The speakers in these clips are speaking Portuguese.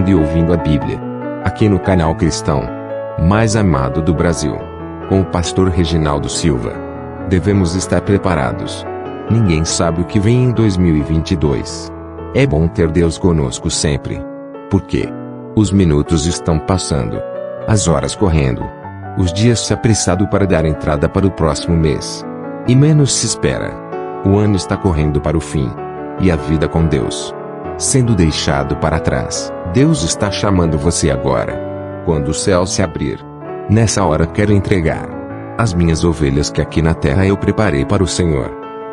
lendo e ouvindo a Bíblia. Aqui no canal cristão mais amado do Brasil, com o pastor Reginaldo Silva. Devemos estar preparados. Ninguém sabe o que vem em 2022. É bom ter Deus conosco sempre. Porque os minutos estão passando, as horas correndo, os dias se apressando para dar entrada para o próximo mês. E menos se espera. O ano está correndo para o fim. E a vida com Deus sendo deixado para trás. Deus está chamando você agora. Quando o céu se abrir, nessa hora quero entregar as minhas ovelhas que aqui na terra eu preparei para o Senhor.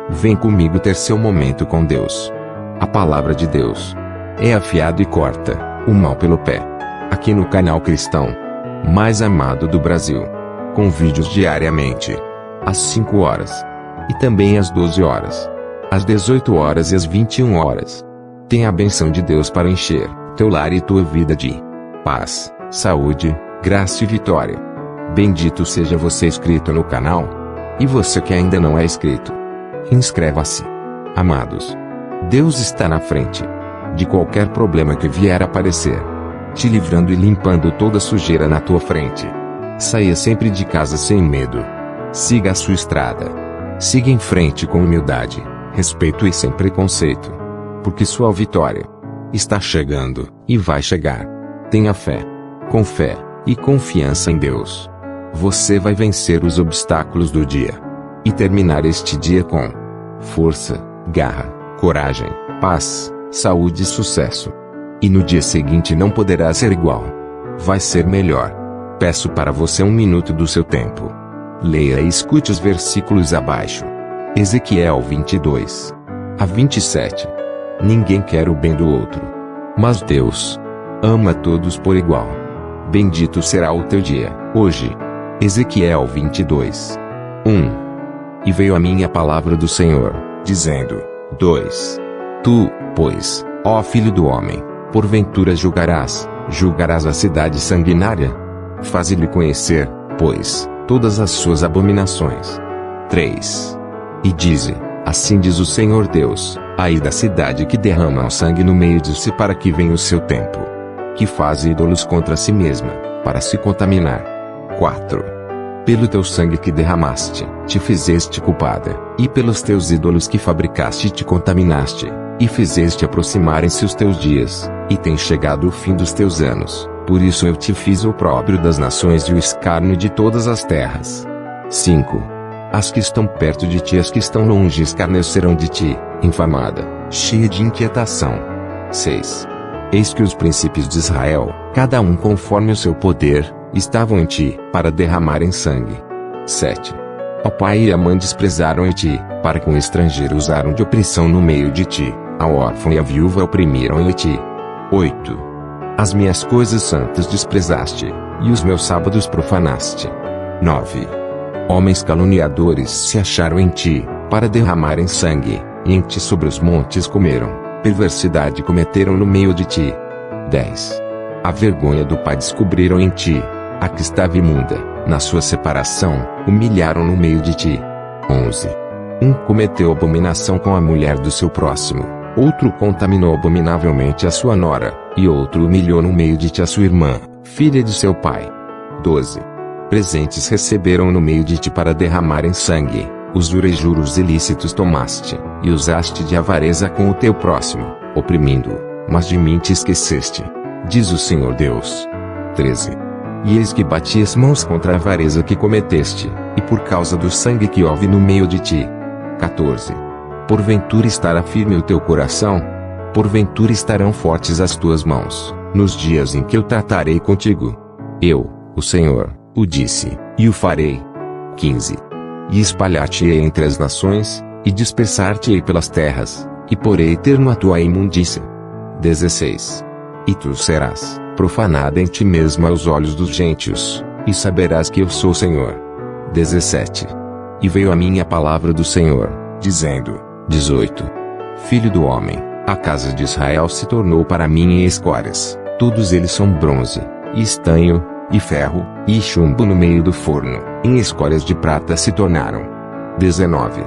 Vem comigo ter seu momento com Deus. A palavra de Deus é afiada e corta o mal pelo pé. Aqui no canal cristão mais amado do Brasil, com vídeos diariamente, às 5 horas, e também às 12 horas, às 18 horas e às 21 horas. Tem a bênção de Deus para encher teu lar e tua vida de paz, saúde, graça e vitória. Bendito seja você inscrito no canal. E você que ainda não é inscrito, inscreva-se. Amados, Deus está na frente de qualquer problema que vier aparecer, te livrando e limpando toda sujeira na tua frente. Saia sempre de casa sem medo. Siga a sua estrada. Siga em frente com humildade, respeito e sem preconceito. Porque sua vitória está chegando, e vai chegar. Tenha fé. Com fé e confiança em Deus, você vai vencer os obstáculos do dia. E terminar este dia com força, garra, coragem, paz, saúde e sucesso. E no dia seguinte não poderá ser igual. Vai ser melhor. Peço para você 1 minuto do seu tempo. Leia e escute os versículos abaixo. Ezequiel 22 a 27. Ninguém quer o bem do outro, mas Deus ama todos por igual. Bendito será o teu dia, hoje. Ezequiel 22 1. E veio a mim a palavra do Senhor, dizendo: 2. Tu, pois, ó filho do homem, porventura julgarás a cidade sanguinária? Faze-lhe conhecer, pois, todas as suas abominações. 3. E dize: assim diz o Senhor Deus, ai da cidade que derrama o sangue no meio de si para que venha o seu tempo, que faz ídolos contra si mesma, para se contaminar. 4. Pelo teu sangue que derramaste, te fizeste culpada, e pelos teus ídolos que fabricaste te contaminaste, e fizeste aproximarem-se os teus dias, e tem chegado o fim dos teus anos, por isso eu te fiz o opróbrio das nações e o escárnio de todas as terras. 5. As que estão perto de ti e as que estão longe escarnecerão de ti, infamada, cheia de inquietação. 6. Eis que os príncipes de Israel, cada um conforme o seu poder, estavam em ti, para derramarem sangue. 7. O pai e a mãe desprezaram em ti, para com o estrangeiro usaram de opressão no meio de ti, a órfã e a viúva oprimiram em ti. 8. As minhas coisas santas desprezaste, e os meus sábados profanaste. 9. Homens caluniadores se acharam em ti, para derramarem sangue, e em ti sobre os montes comeram, perversidade cometeram no meio de ti. 10. A vergonha do pai descobriram em ti, a que estava imunda, na sua separação, humilharam no meio de ti. 11. Um cometeu abominação com a mulher do seu próximo, outro contaminou abominavelmente a sua nora, e outro humilhou no meio de ti a sua irmã, filha de seu pai. 12. Presentes receberam no meio de ti para derramarem sangue, usura e juros ilícitos tomaste, e usaste de avareza com o teu próximo, oprimindo-o, mas de mim te esqueceste, diz o Senhor Deus. 13. E eis que bati as mãos contra a avareza que cometeste, e por causa do sangue que houve no meio de ti. 14. Porventura estará firme o teu coração? Porventura estarão fortes as tuas mãos, nos dias em que eu tratarei contigo? Eu, o Senhor, o disse, e o farei. 15. E espalhar-te-ei entre as nações, e dispersar-te-ei pelas terras, e porei termo à tua imundícia. 16. E tu serás profanada em ti mesma aos olhos dos gentios, e saberás que eu sou o Senhor. 17. E veio a mim a palavra do Senhor, dizendo: 18. Filho do homem, a casa de Israel se tornou para mim em escórias, todos eles são bronze, e estanho, e ferro, e chumbo no meio do forno, em escórias de prata se tornaram. 19.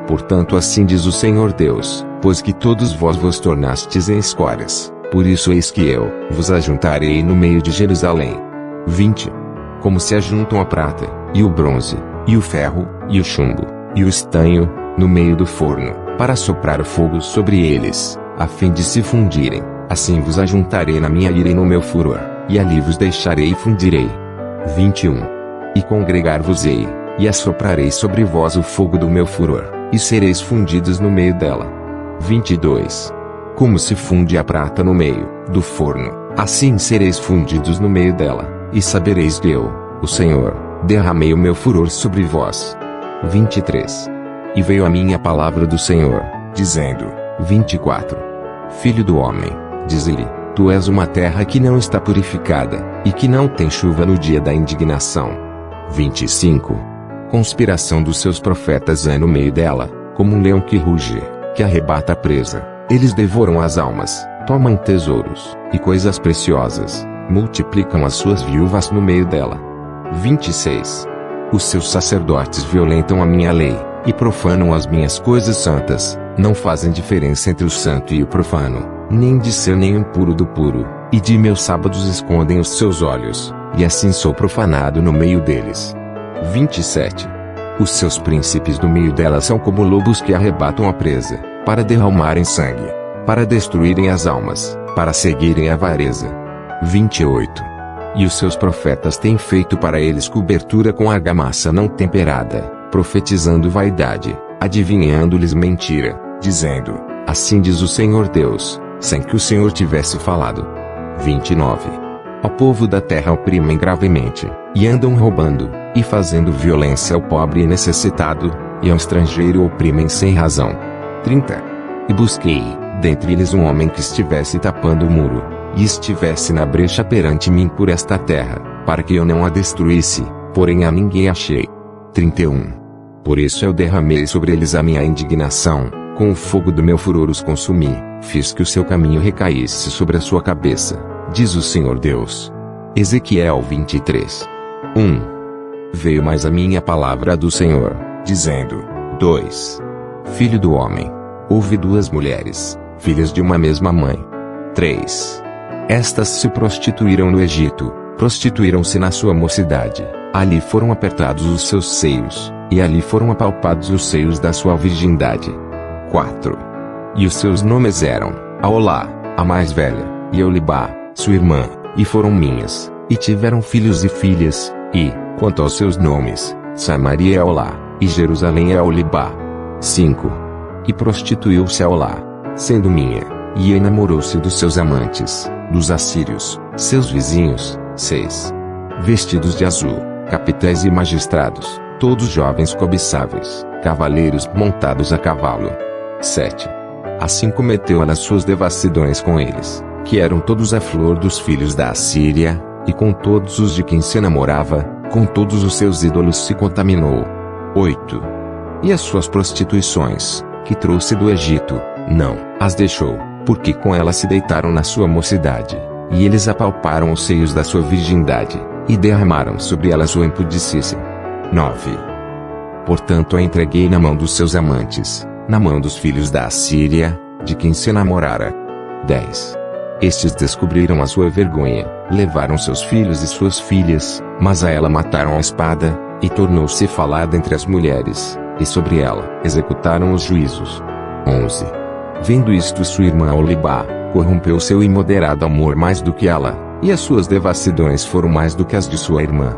Portanto assim diz o Senhor Deus, pois que todos vós vos tornastes em escórias, Por isso eis que eu vos ajuntarei no meio de Jerusalém. 20. Como se ajuntam a prata, e o bronze, e o ferro, e o chumbo, e o estanho, no meio do forno, para soprar o fogo sobre eles, a fim de se fundirem, assim vos ajuntarei na minha ira e no meu furor, e ali vos deixarei e fundirei. 21. E congregar-vos-ei, e assoprarei sobre vós o fogo do meu furor, e sereis fundidos no meio dela. 22. Como se funde a prata no meio do forno, assim sereis fundidos no meio dela, e sabereis que eu, o Senhor, derramei o meu furor sobre vós. 23. E veio a mim a palavra do Senhor, dizendo: 24. Filho do homem, dize-lhe, tu és uma terra que não está purificada, e que não tem chuva no dia da indignação. 25. Conspiração dos seus profetas é no meio dela, como um leão que ruge, que arrebata a presa. Eles devoram as almas, tomam tesouros, e coisas preciosas, multiplicam as suas viúvas no meio dela. 26. Os seus sacerdotes violentam a minha lei, e profanam as minhas coisas santas, não fazem diferença entre o santo e o profano, nem discernem o impuro do puro, e de meus sábados escondem os seus olhos, e assim sou profanado no meio deles. 27. Os seus príncipes no meio dela são como lobos que arrebatam a presa, para derramarem sangue, para destruírem as almas, para seguirem a avareza. 28. E os seus profetas têm feito para eles cobertura com argamassa não temperada, profetizando vaidade, adivinhando-lhes mentira, dizendo: assim diz o Senhor Deus, sem que o Senhor tivesse falado. 29. Ao povo da terra oprimem gravemente, e andam roubando, e fazendo violência ao pobre e necessitado, e ao estrangeiro oprimem sem razão. 30. E busquei, dentre eles um homem que estivesse tapando o muro, e estivesse na brecha perante mim por esta terra, para que eu não a destruísse, porém a ninguém achei. 31. Por isso eu derramei sobre eles a minha indignação, com o fogo do meu furor os consumi, fiz que o seu caminho recaísse sobre a sua cabeça, diz o Senhor Deus. Ezequiel 23. 1. Veio mais a mim a palavra do Senhor, dizendo: 2. Filho do homem, houve duas mulheres, filhas de uma mesma mãe. 3. Estas se prostituíram no Egito, prostituíram-se na sua mocidade, ali foram apertados os seus seios, e ali foram apalpados os seios da sua virgindade. 4. E os seus nomes eram Aolá, a mais velha, e Eulibá, sua irmã, e foram minhas, e tiveram filhos e filhas, e, quanto aos seus nomes, Samaria é Aolá, e Jerusalém é Eulibá. 5. E prostituiu-se Aolá, sendo minha, e enamorou-se dos seus amantes, dos assírios, seus vizinhos. 6. Vestidos de azul, capitães e magistrados, todos jovens cobiçáveis, cavaleiros montados a cavalo. 7. Assim cometeu ela suas devassidões com eles, que eram todos a flor dos filhos da Assíria, e com todos os de quem se namorava, com todos os seus ídolos se contaminou. 8. E as suas prostituições, que trouxe do Egito, não as deixou, porque com ela se deitaram na sua mocidade, e eles apalparam os seios da sua virgindade, e derramaram sobre ela sua impudicícia. 9. Portanto a entreguei na mão dos seus amantes, na mão dos filhos da Assíria, de quem se namorara. 10. Estes descobriram a sua vergonha, levaram seus filhos e suas filhas, mas a ela mataram a espada, e tornou-se falada entre as mulheres, e sobre ela executaram os juízos. 11. Vendo isto sua irmã Aolibá, corrompeu seu imoderado amor mais do que ela, e as suas devassidões foram mais do que as de sua irmã.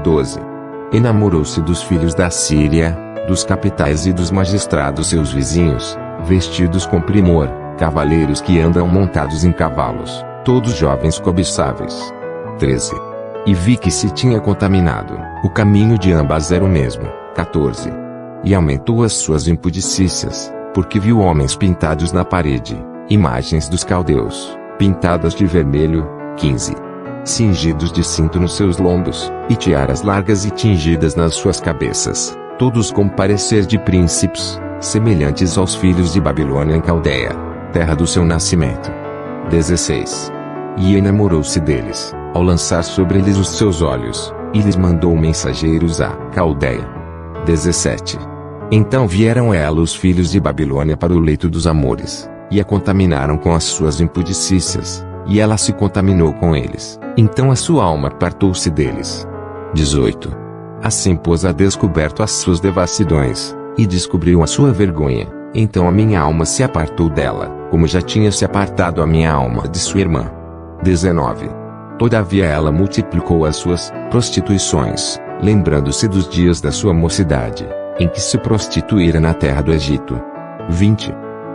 12. Enamorou-se dos filhos da Síria, dos capitais e dos magistrados seus vizinhos, vestidos com primor, cavaleiros que andam montados em cavalos, todos jovens cobiçáveis. 13. E vi que se tinha contaminado, o caminho de ambas era o mesmo. 14. E aumentou as suas impudicícias, porque viu homens pintados na parede, imagens dos caldeus, pintadas de vermelho. 15. Cingidos de cinto nos seus lombos, e tiaras largas e tingidas nas suas cabeças, todos com parecer de príncipes, semelhantes aos filhos de Babilônia em Caldeia, terra do seu nascimento. 16. E enamorou-se deles, ao lançar sobre eles os seus olhos, e lhes mandou mensageiros a Caldeia. 17. Então vieram ela os filhos de Babilônia para o leito dos amores, e a contaminaram com as suas impudicícias, e ela se contaminou com eles, então a sua alma apartou-se deles. 18. Assim pôs a descoberto as suas devassidões, e descobriu a sua vergonha, então a minha alma se apartou dela, como já tinha se apartado a minha alma de sua irmã. 19. Todavia ela multiplicou as suas prostituições, lembrando-se dos dias da sua mocidade, em que se prostituíra na terra do Egito. 20.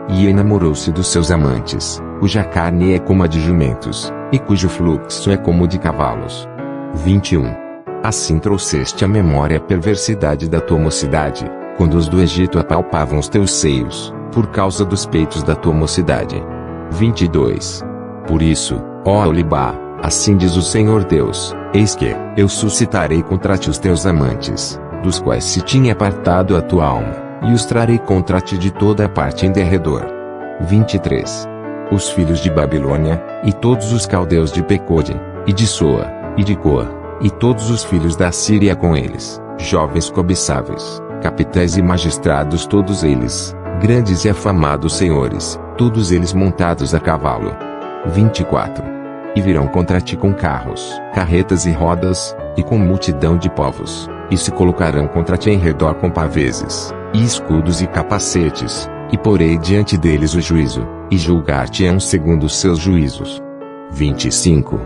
E enamorou-se dos seus amantes, cuja carne é como a de jumentos, e cujo fluxo é como o de cavalos. 21. Assim trouxeste à memória a perversidade da tua mocidade, quando os do Egito apalpavam os teus seios, por causa dos peitos da tua mocidade. 22. Por isso, ó Olibá, assim diz o Senhor Deus, eis que eu suscitarei contra ti os teus amantes, dos quais se tinha apartado a tua alma, e os trarei contra ti de toda a parte em derredor. 23. Os filhos de Babilônia, e todos os caldeus de Pecode, e de Soa, e de Goa, e todos os filhos da Síria com eles, jovens cobiçáveis, capitães e magistrados todos eles, grandes e afamados senhores, todos eles montados a cavalo. 24. E virão contra ti com carros, carretas e rodas, e com multidão de povos, e se colocarão contra ti em redor com paveses, e escudos e capacetes, e porei diante deles o juízo, e julgar-te-ão segundo os seus juízos. 25.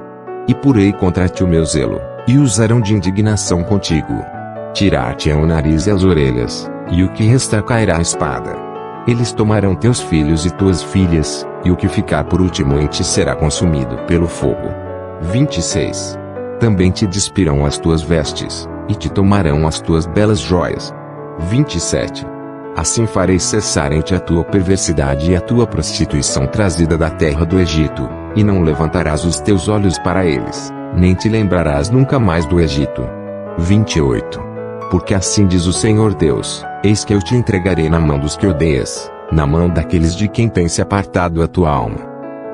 E porei contra ti o meu zelo, e usarão de indignação contigo. Tirar-te-ão o nariz e as orelhas, e o que restar cairá a espada. Eles tomarão teus filhos e tuas filhas, e o que ficar por último em ti será consumido pelo fogo. 26. Também te despirão as tuas vestes, e te tomarão as tuas belas joias. 27. Assim farei cessar em ti a tua perversidade e a tua prostituição trazida da terra do Egito, e não levantarás os teus olhos para eles, nem te lembrarás nunca mais do Egito. 28. Porque assim diz o Senhor Deus, eis que eu te entregarei na mão dos que odeias, na mão daqueles de quem tem se apartado a tua alma.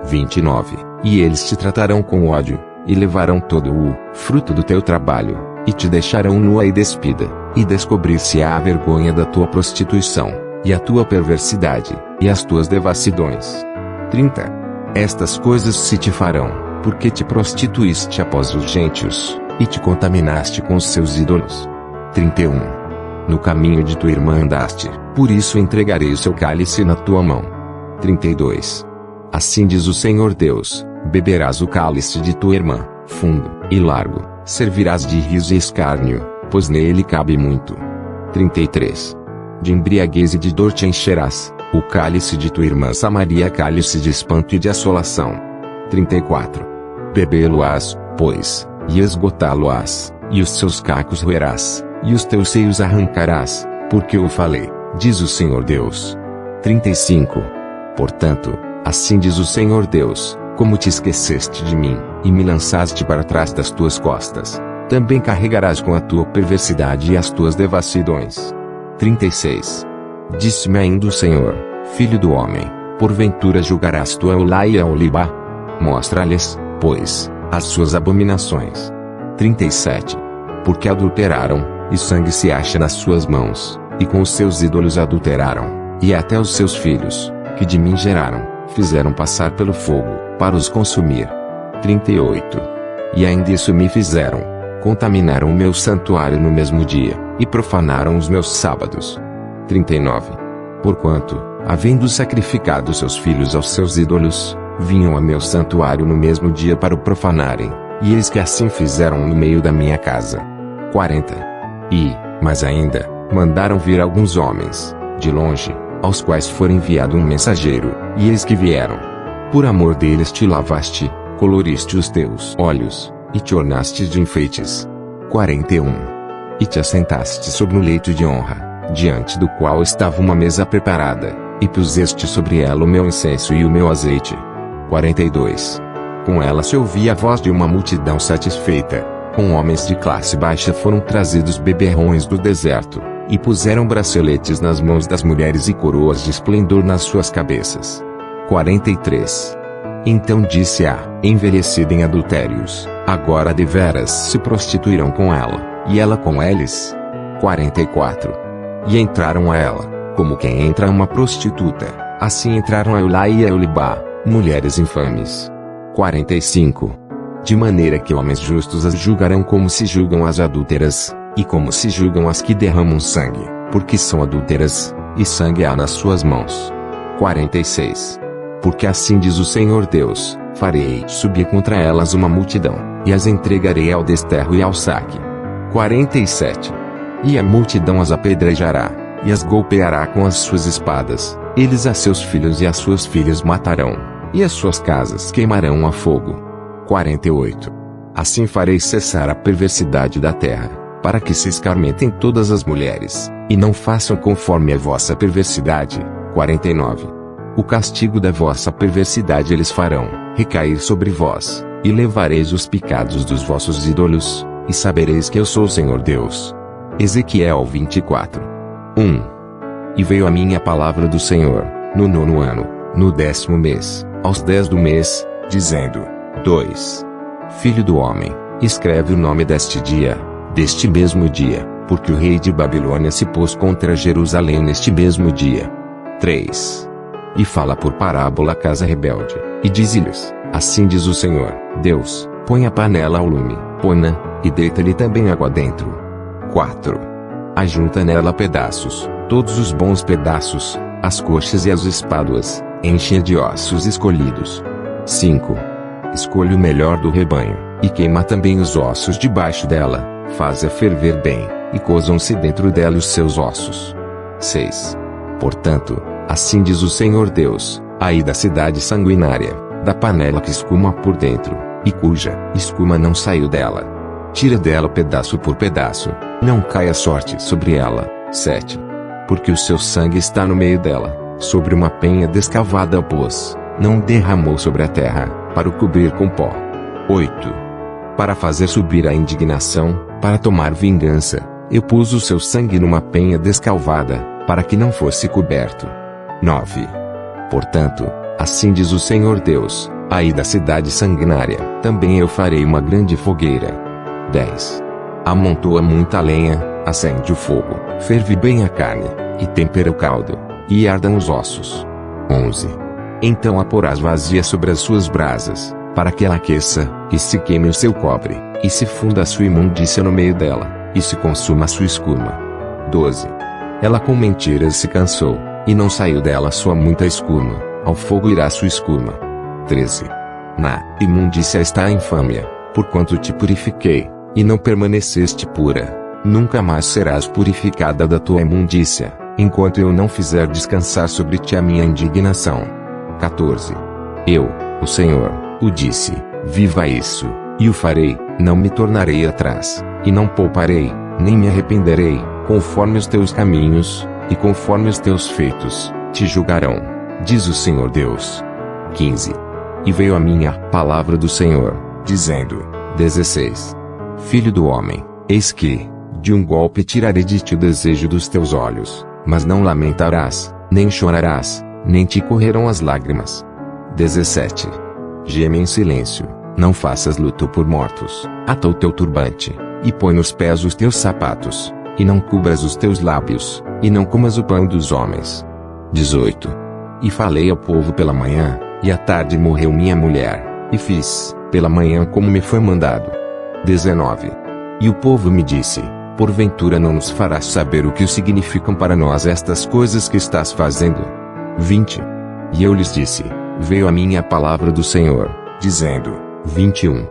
29. E eles te tratarão com ódio, e levarão todo o fruto do teu trabalho, e te deixarão nua e despida, e descobrir-se-á a vergonha da tua prostituição, e a tua perversidade, e as tuas devassidões. 30. Estas coisas se te farão, porque te prostituíste após os gentios, e te contaminaste com os seus ídolos. 31. No caminho de tua irmã andaste, por isso entregarei o seu cálice na tua mão. 32. Assim diz o Senhor Deus, beberás o cálice de tua irmã, fundo e largo, servirás de riso e escárnio, pois nele cabe muito. 33. De embriaguez e de dor te encherás, o cálice de tua irmã Samaria cálice de espanto e de assolação. 34. Bebê-lo-ás, pois, e esgotá-lo-ás, e os seus cacos roerás, e os teus seios arrancarás, porque eu falei, diz o Senhor Deus. 35. Portanto, assim diz o Senhor Deus, como te esqueceste de mim, e me lançaste para trás das tuas costas, também carregarás com a tua perversidade e as tuas devassidões. 36. Disse-me ainda o Senhor, filho do homem, porventura julgarás tu a Olá e a Olibá? Mostra-lhes, pois, as suas abominações. 37. Porque adulteraram, e sangue se acha nas suas mãos, e com os seus ídolos adulteraram, e até os seus filhos, que de mim geraram, fizeram passar pelo fogo, para os consumir. 38. E ainda isso me fizeram, contaminaram o meu santuário no mesmo dia, e profanaram os meus sábados. 39. Porquanto, havendo sacrificado seus filhos aos seus ídolos, vinham a meu santuário no mesmo dia para o profanarem, e eles que assim fizeram no meio da minha casa. 40. Mais ainda, mandaram vir alguns homens, de longe, aos quais foi enviado um mensageiro, e eles que vieram. Por amor deles te lavaste, coloriste os teus olhos, e te ornaste de enfeites. 41. E te assentaste sobre um leito de honra, diante do qual estava uma mesa preparada, e puseste sobre ela o meu incenso e o meu azeite. 42. Com ela se ouvia a voz de uma multidão satisfeita. Com homens de classe baixa foram trazidos beberrões do deserto, e puseram braceletes nas mãos das mulheres e coroas de esplendor nas suas cabeças. 43. Então disse a envelhecida em adultérios, agora deveras se prostituirão com ela, e ela com eles. 44. E entraram a ela, como quem entra a uma prostituta, Assim entraram Eulá e Eulibá, mulheres infames. 45. De maneira que homens justos as julgarão como se julgam as adúlteras, e como se julgam as que derramam sangue, porque são adúlteras, e sangue há nas suas mãos. 46. Porque assim diz o Senhor Deus, farei subir contra elas uma multidão, e as entregarei ao desterro e ao saque. 47. E a multidão as apedrejará, e as golpeará com as suas espadas, eles a seus filhos e as suas filhas matarão, e as suas casas queimarão a fogo. 48. Assim farei cessar a perversidade da terra, para que se escarmentem todas as mulheres, e não façam conforme a vossa perversidade. 49. O castigo da vossa perversidade eles farão recair sobre vós, e levareis os pecados dos vossos ídolos, e sabereis que eu sou o Senhor Deus. Ezequiel 24. 1. E veio a mim a palavra do Senhor, no 9º ano, no 10º mês, aos 10 do mês, dizendo: 2. Filho do homem, escreve o nome deste dia, deste mesmo dia, porque o rei de Babilônia se pôs contra Jerusalém neste mesmo dia. 3. E fala por parábola à casa rebelde, e dize-lhes: assim diz o Senhor, Deus, põe a panela ao lume, põe-na, e deita-lhe também água dentro. 4. Ajunta nela pedaços, todos os bons pedaços, as coxas e as espáduas, enche-a de ossos escolhidos. 5. Escolhe o melhor do rebanho, e queima também os ossos debaixo dela, faz-a ferver bem, e cozam-se dentro dela os seus ossos. 6. Portanto, assim diz o Senhor Deus, aí da cidade sanguinária, da panela que escuma por dentro, e cuja escuma não saiu dela. Tira dela pedaço por pedaço, não caia sorte sobre ela. 7. Porque o seu sangue está no meio dela, sobre uma penha descavada a pôs, não derramou sobre a terra, para o cobrir com pó. 8. Para fazer subir a indignação, para tomar vingança, eu pus o seu sangue numa penha descalvada, para que não fosse coberto. 9. Portanto, assim diz o Senhor Deus, aí da cidade sanguinária, também eu farei uma grande fogueira. 10. Amontoa muita lenha, acende o fogo, ferve bem a carne, e tempera o caldo, e ardam os ossos. 11. Então a porás vazia sobre as suas brasas, para que ela aqueça, e se queime o seu cobre, e se funda a sua imundícia no meio dela, e se consuma a sua escuma. 12. Ela com mentiras se cansou, e não saiu dela sua muita escuma, ao fogo irá sua escuma. 13. Na imundícia está a infâmia, porquanto te purifiquei, e não permaneceste pura, nunca mais serás purificada da tua imundícia, enquanto eu não fizer descansar sobre ti a minha indignação. 14. Eu, o Senhor, o disse, viva isso, e o farei, não me tornarei atrás, e não pouparei, nem me arrependerei, conforme os teus caminhos, e conforme os teus feitos, te julgarão, diz o Senhor Deus. 15. E veio a mim a palavra do Senhor, dizendo: 16. Filho do homem, eis que, de um golpe tirarei de ti o desejo dos teus olhos, mas não lamentarás, nem chorarás, nem te correrão as lágrimas. 17. Geme em silêncio, não faças luto por mortos, ata o teu turbante, e põe nos pés os teus sapatos, e não cubras os teus lábios, e não comas o pão dos homens. 18. E falei ao povo pela manhã, e à tarde morreu minha mulher, e fiz, pela manhã como me foi mandado. 19. E o povo me disse: porventura não nos farás saber o que significam para nós estas coisas que estás fazendo? 20. E eu lhes disse: veio a mim a palavra do Senhor, dizendo: 21.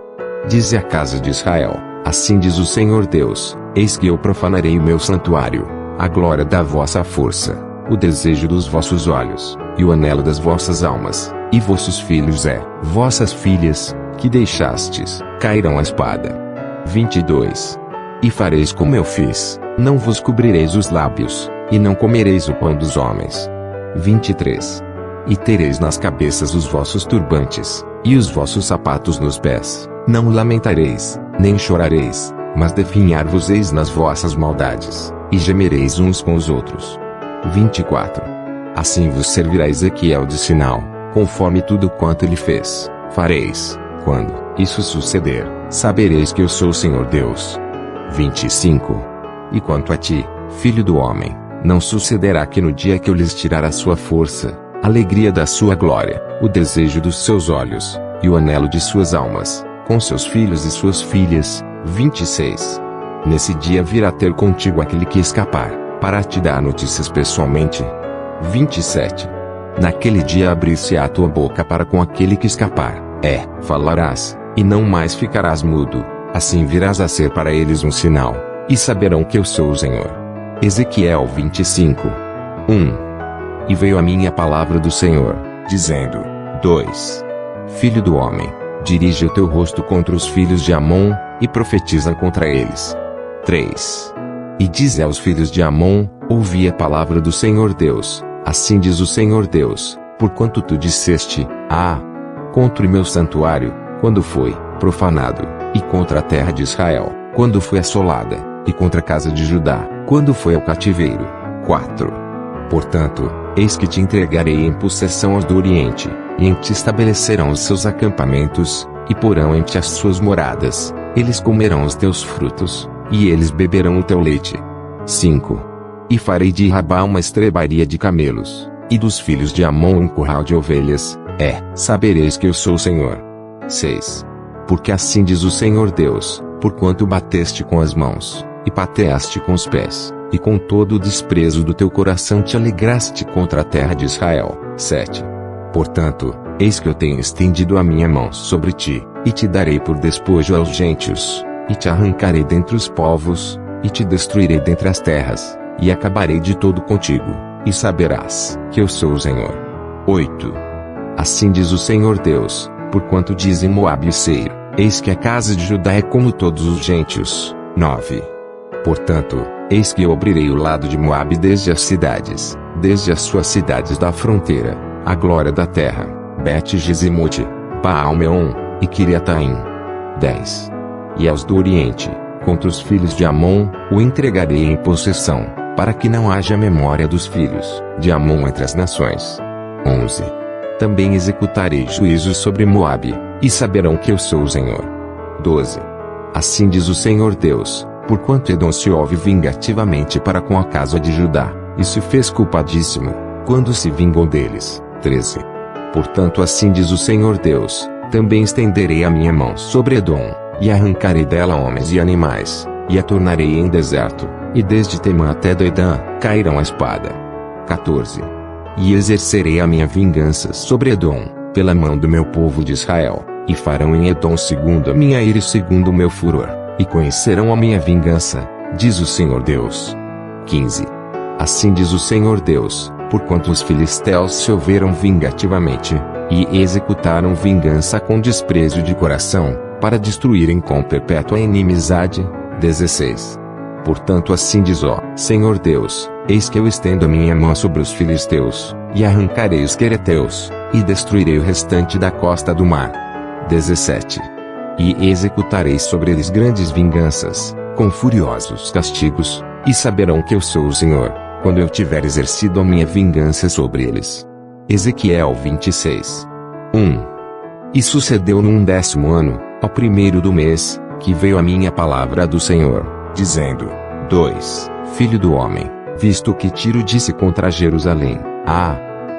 Dize à casa de Israel: assim diz o Senhor Deus, eis que eu profanarei o meu santuário, a glória da vossa força, o desejo dos vossos olhos, e o anelo das vossas almas, e vossos filhos vossas filhas, que deixastes, cairão a espada. 22. E fareis como eu fiz, não vos cobrireis os lábios, e não comereis o pão dos homens. 23. E tereis nas cabeças os vossos turbantes, e os vossos sapatos nos pés, não lamentareis, nem chorareis, mas definhar-vos-eis nas vossas maldades, e gemereis uns com os outros. 24. Assim vos servirá Ezequiel de sinal, conforme tudo quanto ele fez, fareis. Quando isso suceder, sabereis que eu sou o Senhor Deus. 25. E quanto a ti, filho do homem, não sucederá que no dia que eu lhes tirar a sua força, alegria da sua glória, o desejo dos seus olhos, e o anelo de suas almas, com seus filhos e suas filhas. 26. Nesse dia virá ter contigo aquele que escapar, para te dar notícias pessoalmente. 27. Naquele dia abrir-se-á a tua boca para com aquele que escapar, falarás, e não mais ficarás mudo, assim virás a ser para eles um sinal, e saberão que eu sou o Senhor. Ezequiel 25. 1. E veio a mim a palavra do Senhor, dizendo: 2. Filho do homem, dirige o teu rosto contra os filhos de Amon, e profetiza contra eles. 3. E dize aos filhos de Amon: ouvi a palavra do Senhor Deus, assim diz o Senhor Deus, porquanto tu disseste: contra o meu santuário, quando foi profanado, e contra a terra de Israel, quando foi assolada, e contra a casa de Judá, quando foi ao cativeiro. 4. Portanto, eis que te entregarei em possessão aos do Oriente, e em ti estabelecerão os seus acampamentos, e porão em ti as suas moradas, eles comerão os teus frutos, e eles beberão o teu leite. 5. E farei de Rabá uma estrebaria de camelos, e dos filhos de Amon um curral de ovelhas, sabereis que eu sou o Senhor. 6. Porque assim diz o Senhor Deus, porquanto bateste com as mãos, e pateaste com os pés, e com todo o desprezo do teu coração te alegraste contra a terra de Israel. 7. Portanto, eis que eu tenho estendido a minha mão sobre ti, e te darei por despojo aos gentios, e te arrancarei dentre os povos, e te destruirei dentre as terras, e acabarei de todo contigo, e saberás que eu sou o Senhor. 8. Assim diz o Senhor Deus, porquanto dizem Moabe e Seir, eis que a casa de Judá é como todos os gentios. 9. Portanto, eis que eu abrirei o lado de Moabe desde as suas cidades da fronteira, a glória da terra, Bet-Gesemote, Baal-Meon, e Kiriataim. 10. E aos do Oriente, contra os filhos de Amon, o entregarei em possessão, para que não haja memória dos filhos de Amon entre as nações. 11. Também executarei juízos sobre Moabe, e saberão que eu sou o Senhor. 12. Assim diz o Senhor Deus, porquanto Edom se houve vingativamente para com a casa de Judá, e se fez culpadíssimo, quando se vingou deles. 13. Portanto assim diz o Senhor Deus, também estenderei a minha mão sobre Edom, e arrancarei dela homens e animais, e a tornarei em deserto, e desde Temã até Dedã, cairão a espada. 14. E exercerei a minha vingança sobre Edom, pela mão do meu povo de Israel, e farão em Edom segundo a minha ira e segundo o meu furor, e conhecerão a minha vingança, diz o Senhor Deus. 15. Assim diz o Senhor Deus, porquanto os filisteus se houveram vingativamente, e executaram vingança com desprezo de coração, para destruírem com perpétua inimizade. 16. Portanto assim diz ó Senhor Deus, eis que eu estendo a minha mão sobre os filisteus, e arrancarei os quereteus, e destruirei o restante da costa do mar. 17. E executarei sobre eles grandes vinganças, com furiosos castigos, e saberão que eu sou o Senhor, quando eu tiver exercido a minha vingança sobre eles. Ezequiel 26. 1. E sucedeu no 10º ano, ao 1º do mês, que veio a minha palavra do Senhor, dizendo: 2. Filho do homem, visto que Tiro disse contra Jerusalém: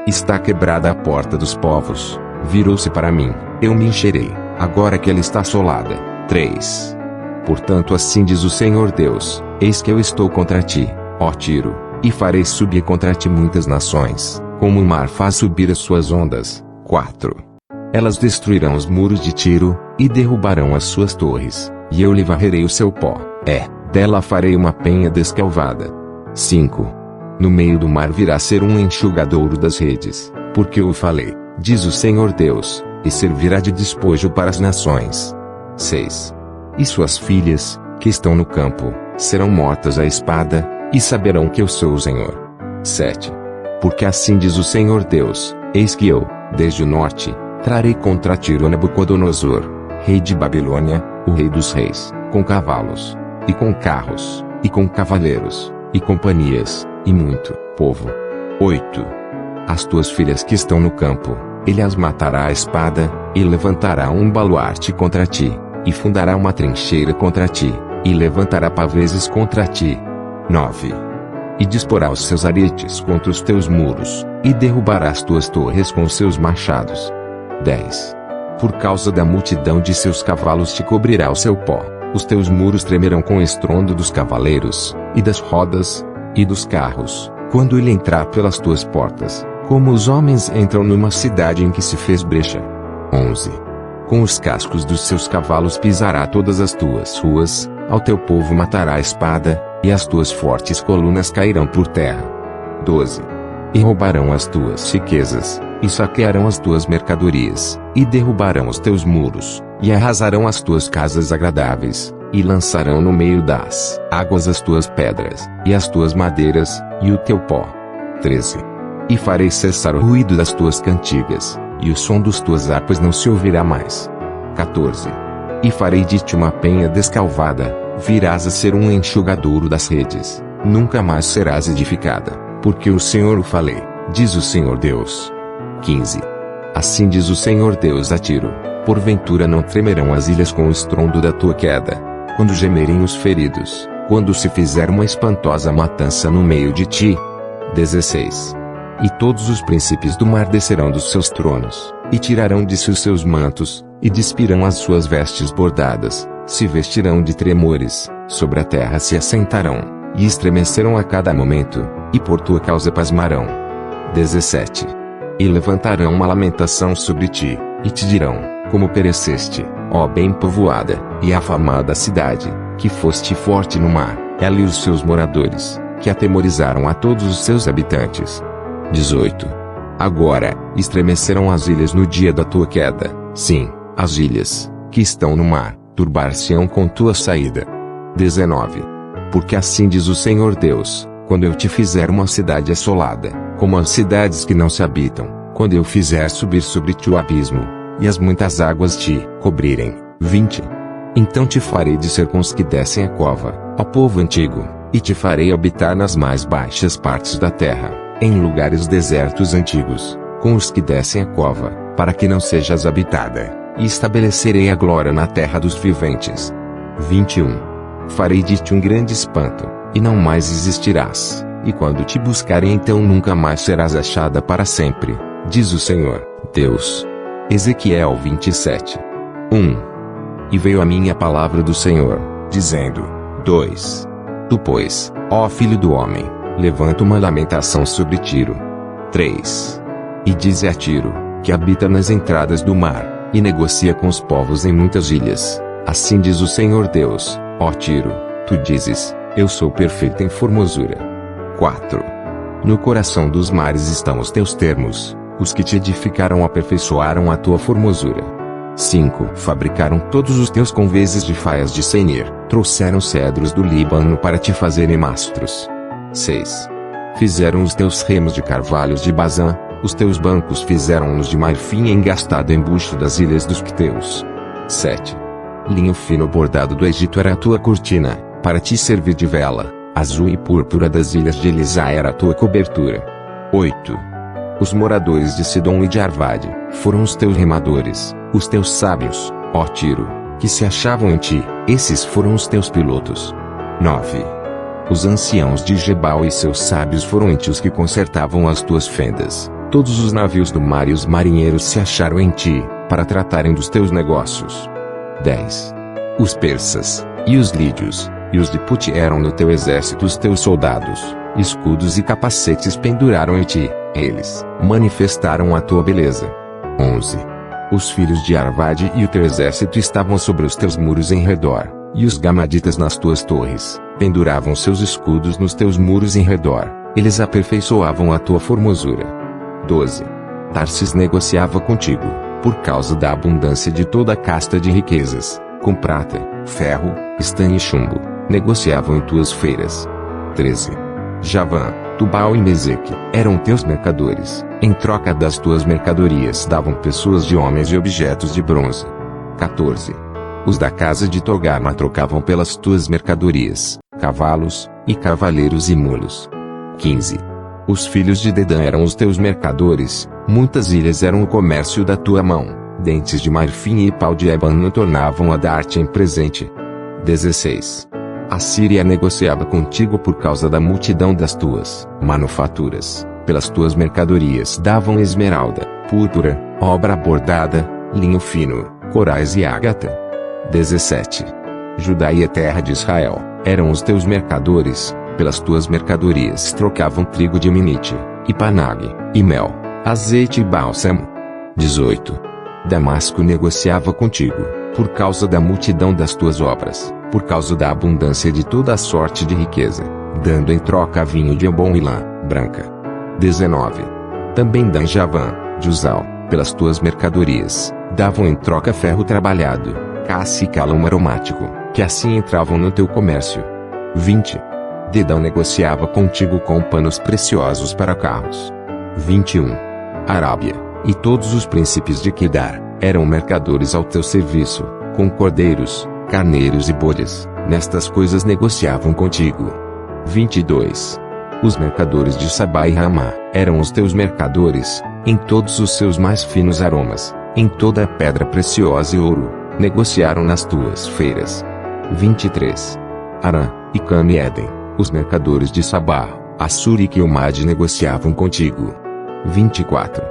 está quebrada a porta dos povos, virou-se para mim, eu me encherei, agora que ela está assolada. 3. Portanto assim diz o Senhor Deus, eis que eu estou contra ti, ó Tiro, e farei subir contra ti muitas nações, como o mar faz subir as suas ondas. 4. Elas destruirão os muros de Tiro, e derrubarão as suas torres, e eu lhe varrerei o seu pó, dela farei uma penha descalvada. 5. No meio do mar virá ser um enxugadouro das redes, porque eu o falei, diz o Senhor Deus, e servirá de despojo para as nações. 6. E suas filhas, que estão no campo, serão mortas à espada, e saberão que eu sou o Senhor. 7. Porque assim diz o Senhor Deus, eis que eu, desde o norte, trarei contra Tiro Nabucodonosor, rei de Babilônia, o rei dos reis, com cavalos, e com carros, e com cavaleiros, e companhias, e muito povo. 8. As tuas filhas que estão no campo, ele as matará à espada, e levantará um baluarte contra ti, e fundará uma trincheira contra ti, e levantará pavês contra ti. 9. e disporá os seus aretes contra os teus muros, e derrubará as tuas torres com os seus machados. 10. Por causa da multidão de seus cavalos te cobrirá o seu pó, os teus muros tremerão com o estrondo dos cavaleiros, e das rodas, e dos carros, quando ele entrar pelas tuas portas, como os homens entram numa cidade em que se fez brecha. 11. Com os cascos dos seus cavalos pisará todas as tuas ruas, ao teu povo matará a espada, e as tuas fortes colunas cairão por terra. 12. E roubarão as tuas riquezas, e saquearão as tuas mercadorias, e derrubarão os teus muros, e arrasarão as tuas casas agradáveis, e lançarão no meio das águas as tuas pedras, e as tuas madeiras, e o teu pó. 13. E farei cessar o ruído das tuas cantigas, e o som dos tuas harpas não se ouvirá mais. 14. E farei de ti uma penha descalvada, virás a ser um enxugadouro das redes, nunca mais serás edificada, porque o Senhor o falei, diz o Senhor Deus. 15. Assim diz o Senhor Deus a Tiro, porventura não tremerão as ilhas com o estrondo da tua queda, quando gemerem os feridos, quando se fizer uma espantosa matança no meio de ti. 16. E todos os príncipes do mar descerão dos seus tronos, e tirarão de si os seus mantos, e despirão as suas vestes bordadas, se vestirão de tremores, sobre a terra se assentarão, e estremecerão a cada momento, e por tua causa pasmarão. 17. E levantarão uma lamentação sobre ti, e te dirão, como pereceste, ó bem povoada, e afamada cidade, que foste forte no mar, ela e os seus moradores, que atemorizaram a todos os seus habitantes. 18. Agora, estremecerão as ilhas no dia da tua queda, sim, as ilhas, que estão no mar, turbar-se-ão com tua saída. 19. Porque assim diz o Senhor Deus, quando eu te fizer uma cidade assolada, como as cidades que não se habitam, quando eu fizer subir sobre ti o abismo, e as muitas águas te cobrirem. 20. Então te farei descer com os que descem a cova, ó povo antigo, e te farei habitar nas mais baixas partes da terra, em lugares desertos antigos, com os que descem a cova, para que não sejas habitada, e estabelecerei a glória na terra dos viventes. 21. Farei de ti um grande espanto, e não mais existirás, e quando te buscarem então nunca mais serás achada para sempre, diz o Senhor, Deus. Ezequiel 27. 1. E veio a mim a palavra do Senhor, dizendo: 2. Tu, pois, ó filho do homem, levanta uma lamentação sobre Tiro. 3. E dize a Tiro, que habita nas entradas do mar, e negocia com os povos em muitas ilhas. Assim diz o Senhor Deus, ó Tiro, tu dizes, eu sou perfeito em formosura. 4. No coração dos mares estão os teus termos, os que te edificaram aperfeiçoaram a tua formosura. 5. Fabricaram todos os teus convezes de faias de Senir, trouxeram cedros do Líbano para te fazerem mastros. 6. Fizeram os teus remos de carvalhos de Bazã, os teus bancos fizeram-nos de marfim engastado em bucho das ilhas dos quiteus. 7. Linho fino bordado do Egito era a tua cortina, para te servir de vela, azul e púrpura das ilhas de Elisá era a tua cobertura. 8. Os moradores de Sidom e de Arvade, foram os teus remadores, os teus sábios, ó Tiro, que se achavam em ti, esses foram os teus pilotos. 9. Os anciãos de Gebal e seus sábios foram em ti os que consertavam as tuas fendas, todos os navios do mar e os marinheiros se acharam em ti, para tratarem dos teus negócios. 10. Os persas, e os lídios, e os de Puti eram no teu exército os teus soldados, escudos e capacetes penduraram em ti, eles manifestaram a tua beleza. 11. Os filhos de Arvade e o teu exército estavam sobre os teus muros em redor, e os gamaditas nas tuas torres, penduravam seus escudos nos teus muros em redor, eles aperfeiçoavam a tua formosura. 12. Tarsis negociava contigo, por causa da abundância de toda a casta de riquezas, com prata, ferro, estanho e chumbo, negociavam em tuas feiras. 13. Javã, Tubal e Meseque, eram teus mercadores, em troca das tuas mercadorias davam pessoas de homens e objetos de bronze. 14. Os da casa de Togarma trocavam pelas tuas mercadorias, cavalos, e cavaleiros e mulos. 15. Os filhos de Dedã eram os teus mercadores, muitas ilhas eram o comércio da tua mão, dentes de marfim e pau de ébano tornavam a dar-te em presente. 16. A Síria negociava contigo por causa da multidão das tuas manufaturas. Pelas tuas mercadorias davam esmeralda, púrpura, obra bordada, linho fino, corais e ágata. 17. Judá e a terra de Israel eram os teus mercadores. Pelas tuas mercadorias trocavam trigo de Minite, e Panag, e mel, azeite e bálsamo. 18. Damasco negociava contigo, por causa da multidão das tuas obras, por causa da abundância de toda a sorte de riqueza, dando em troca vinho de bom e lã branca. 19. Também Dan Javã, de Uzal, pelas tuas mercadorias, davam em troca ferro trabalhado, caça e cálamo aromático, que assim entravam no teu comércio. 20. Dedão negociava contigo com panos preciosos para carros. 21. Arábia, e todos os príncipes de Quedar, eram mercadores ao teu serviço, com cordeiros, carneiros e bodes, nestas coisas negociavam contigo. 22. Os mercadores de Sabá e Ramá, eram os teus mercadores, em todos os seus mais finos aromas, em toda a pedra preciosa e ouro, negociaram nas tuas feiras. 23. Arã, e Cã e Éden, os mercadores de Sabá, Assur e Quilmade negociavam contigo. 24.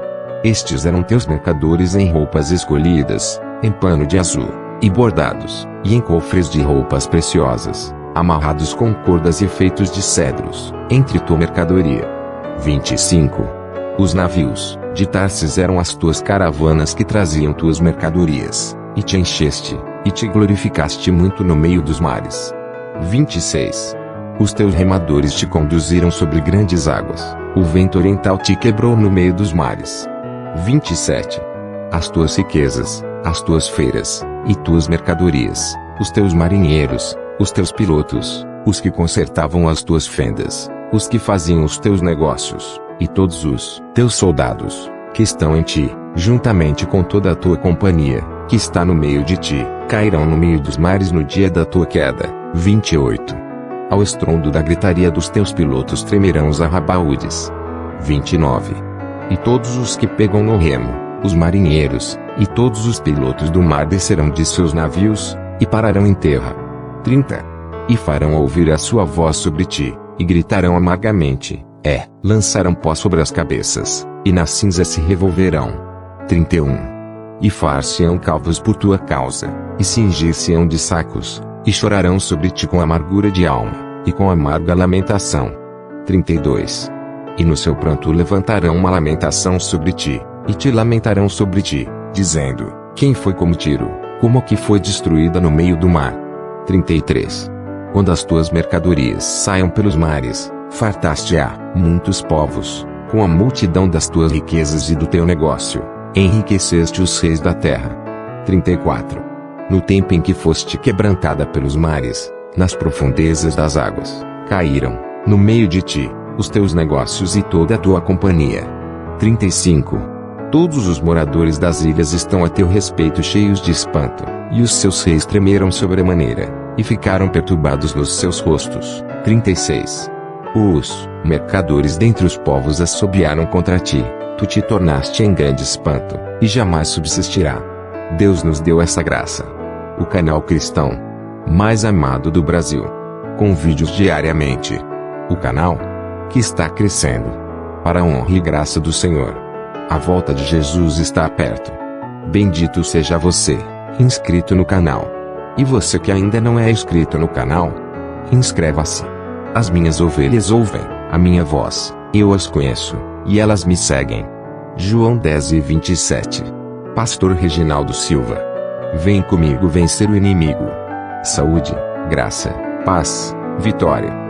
Estes eram teus mercadores em roupas escolhidas, em pano de azul, e bordados, e em cofres de roupas preciosas, amarrados com cordas e feitos de cedros, entre tua mercadoria. 25. Os navios de Tarsis eram as tuas caravanas que traziam tuas mercadorias, e te encheste, e te glorificaste muito no meio dos mares. 26. Os teus remadores te conduziram sobre grandes águas, o vento oriental te quebrou no meio dos mares. 27. As tuas riquezas, as tuas feiras, e tuas mercadorias, os teus marinheiros, os teus pilotos, os que consertavam as tuas fendas, os que faziam os teus negócios, e todos os teus soldados, que estão em ti, juntamente com toda a tua companhia, que está no meio de ti, cairão no meio dos mares no dia da tua queda. 28. Ao estrondo da gritaria dos teus pilotos tremerão os arrabaúdes. 29. E todos os que pegam no remo, os marinheiros, e todos os pilotos do mar descerão de seus navios, e pararão em terra. 30. E farão ouvir a sua voz sobre ti, e gritarão amargamente, lançarão pó sobre as cabeças, e na cinza se revolverão. 31. E far-se-ão calvos por tua causa, e cingir-se-ão de sacos, e chorarão sobre ti com amargura de alma, e com amarga lamentação. 32. E no seu pranto levantarão uma lamentação sobre ti, e te lamentarão sobre ti, dizendo, quem foi como Tiro, como que foi destruída no meio do mar. 33. Quando as tuas mercadorias saiam pelos mares, fartaste-á muitos povos, com a multidão das tuas riquezas e do teu negócio, enriqueceste os reis da terra. 34. No tempo em que foste quebrantada pelos mares, nas profundezas das águas, caíram, no meio de ti, os teus negócios e toda a tua companhia. 35. Todos os moradores das ilhas estão a teu respeito cheios de espanto, e os seus reis tremeram sobremaneira, e ficaram perturbados nos seus rostos. 36. Os mercadores dentre os povos assobiaram contra ti, tu te tornaste em grande espanto, e jamais subsistirá. Deus nos deu essa graça. O canal cristão mais amado do Brasil, com vídeos diariamente. O canal que está crescendo para a honra e graça do Senhor. A volta de Jesus está perto. Bendito seja você, inscrito no canal. E você que ainda não é inscrito no canal, inscreva-se. As minhas ovelhas ouvem a minha voz, eu as conheço, e elas me seguem. João 10:27. Pastor Reginaldo Silva. Vem comigo vencer o inimigo. Saúde, graça, paz, vitória.